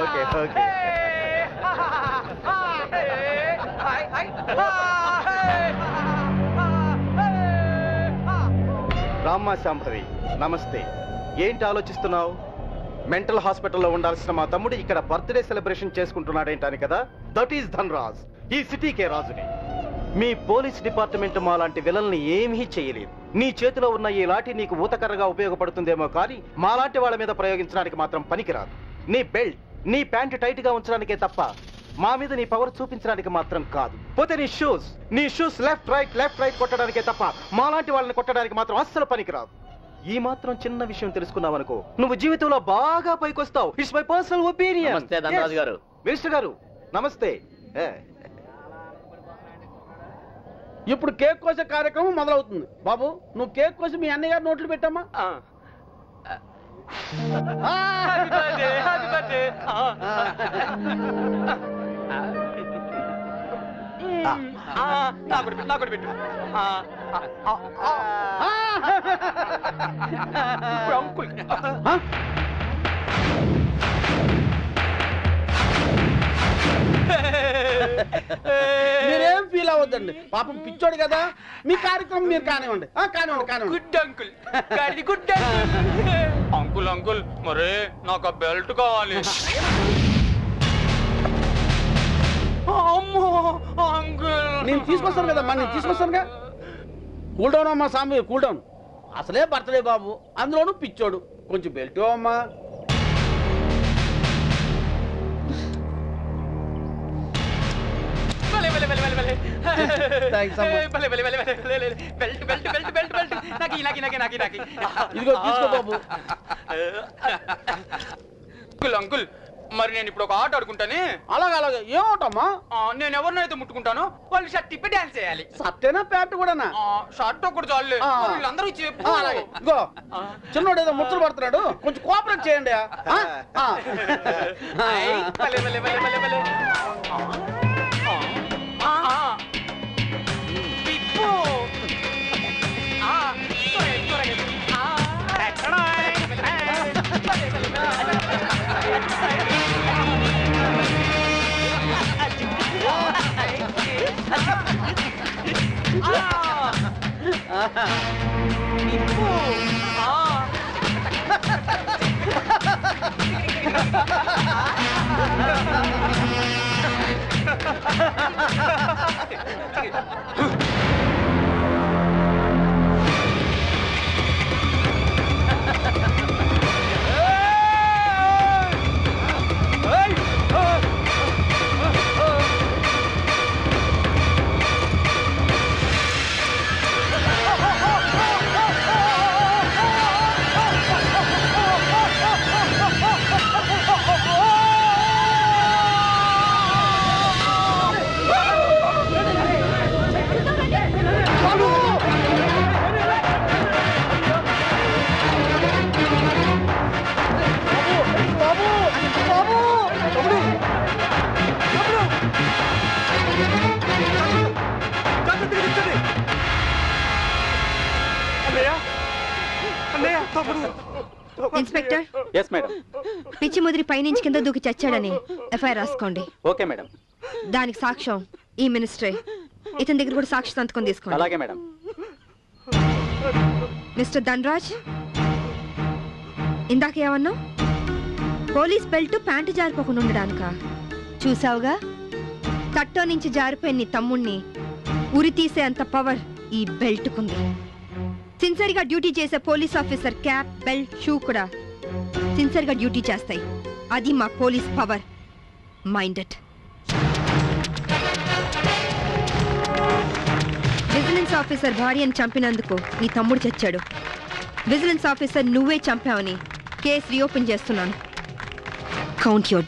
Okay okay. రామ్మా శాంభవి, నమస్తే. ఏంటి ఆలోచిస్తున్నావు? మెంటల్ హాస్పిటల్లో ఉండాల్సిన మా తమ్ముడు ఇక్కడ బర్త్డే సెలబ్రేషన్ చేసుకుంటున్నాడేంటని కదా. దట్ ఈస్ ధన్రాజ్, ఈ సిటీకే రాజుని. మీ పోలీస్ డిపార్ట్మెంట్ మా లాంటి విలన్ని ఏమీ చేయలేదు. నీ చేతిలో ఉన్న ఈ లాఠీ నీకు ఊతకర్రగా ఉపయోగపడుతుందేమో కానీ మాలాంటి వాళ్ళ మీద ప్రయోగించడానికి మాత్రం పనికిరాదు. నీ బెల్ట్, నీ ప్యాంటు టైట్ గా ఉంచడానికే తప్ప మా మీద నీ పవర్ చూపించడానికి మాత్రం కాదు. పోతే నీ షూస్ లెఫ్ట్ రైట్ కొట్టడానికే తప్ప మాలాంటి వాళ్ళని కొట్టడానికి మాత్రం అస్సలు పనికిరాదు. ఈ మాత్రం చిన్న విషయం తెలుసుకున్నావనుకో, నువ్వు జీవితంలో బాగా పైకొస్తావు. It's my personal opinion. Minister గారు నమస్తే. ఇప్పుడు కేక్ కోసే కార్యక్రమం మొదలవుతుంది. బాబు, నువ్వు కేక్ కోసి మీ అన్నయ్య గారు నోట్లు పెట్టమ్మా. మీరేం ఫీల్ అవ్వద్దండి, పాపం పిచ్చోడు కదా. మీ కార్యక్రమం మీరు కానివ్వండి. Good uncle, good uncle. Uncle మరే నాకు ఆ బెల్ట్ కావాలి. నేను తీసుకొస్తాను కదమ్మా, నేను తీసుకొస్తానుగా. కూల్ డౌన్ అమ్మా సామి, కూల్ డౌన్. అసలే బర్త్డే బాబు, అందులోనూ పిచ్చోడు. కొంచెం బెల్ట్ అమ్మా. ఇదిగో తీసుకో బాబు. అంకుల్ అంకుల్, మరి నేను ఇప్పుడు ఒక ఆట ఆడుకుంటానే. అలాగే ఏం ఆటమ్మా? నేను ఎవరినైతే ముట్టుకుంటాను వాళ్ళు షర్ట్ తిప్పి డాన్స్ చేయాలి. సత్తేనా ప్యాంట్ కూడానా? షర్ట్ ఒకటి చాలు, వీళ్ళందరూ చెప్పు. ఇగో చిన్నోడు ఏదో ముచ్చలు పడుతున్నాడు, కొంచెం కోఆపరేట్ చేయండి. ఇన్స్పెక్టర్. Yes madam. పిచ్చి ముదిరి పైనుంచి కింద దూకి చచ్చాడని ఎఫ్ఐఆర్ రాసుకోండి. Okay madam. దానికి సాక్ష్యం ఈ మినిస్టరే. ఇతని దగ్గర కూడా సాక్షి సంతకం తీసుకోండి. అలాగే మేడం. మిస్టర్ ధన్రాజ్, ఇందాక ఏమన్నా? పోలీస్ బెల్ట్ ప్యాంటు జారిపోకుండా ఉండడానికా? చూసావుగా, తట్టో నుంచి జారిపోయిన నీ తమ్ముణ్ణి ఉరి తీసే అంత పవర్ ఈ బెల్ట్కుంది. సిన్సియర్గా డ్యూటీ చేసే police officer cap, belt, shoe కూడా సిన్సియర్గా డ్యూటీ చేస్తాయి. అది మా police power. Minded. Vigilance officer భార్యను చంపినందుకు నీ తమ్ముడు చచ్చాడు. విజిలెన్స్ ఆఫీసర్ నువ్వే చంపావని కేసు రీఓపెన్ చేస్తున్నాను. Count your